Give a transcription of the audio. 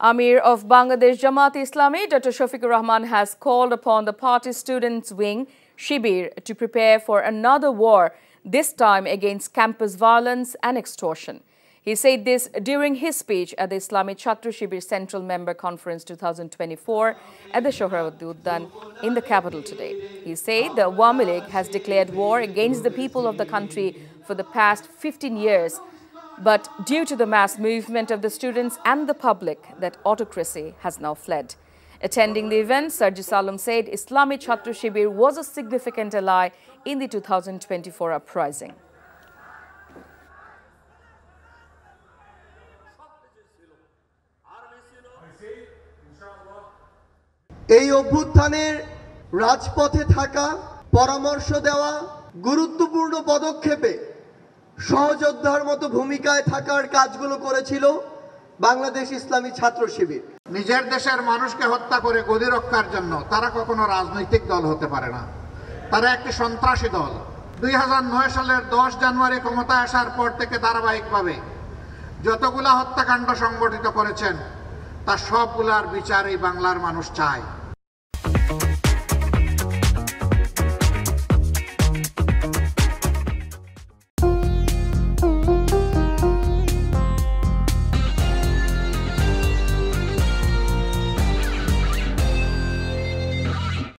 Amir of Bangladesh Jamaat-e-Islami, Dr. Shafiqur Rahman, has called upon the party students' wing, Shibir, to prepare for another war, this time against campus violence and extortion. He said this during his speech at the Islami Chhatra Shibir Central Member Conference 2024 at the Sohrawardi Udyan in the capital today. He said the Awami League has declared war against the people of the country for the past 15 years, but due to the mass movement of the students and the public, that autocracy has now fled. Attending the event, Sarjis Alam said Islami Chhatra Shibir was a significant ally in the 2024 uprising. এই অভ্যুত্থানের রাজপথে থাকা, পরামর্শ দেওয়া, গুরুত্বপূর্ণ পদক্ষেপে সহযোদ্ধার মতো ভূমিকায় থাকার কাজগুলো করেছিল বাংলাদেশ ইসলামী ছাত্র শিবির। নিজের দেশের মানুষকে হত্যা করে গদি রক্ষার জন্য তারা কখনো রাজনৈতিক দল হতে পারে না, তারা একটি সন্ত্রাসী দল। 2009 সালের 10 জানুয়ারি ক্ষমতায় আসার পর থেকে ধারাবাহিকভাবে যতগুলা হত্যাকাণ্ড সংগঠিত করেছেন তার সবগুলার বিচার এই বাংলার মানুষ চায়।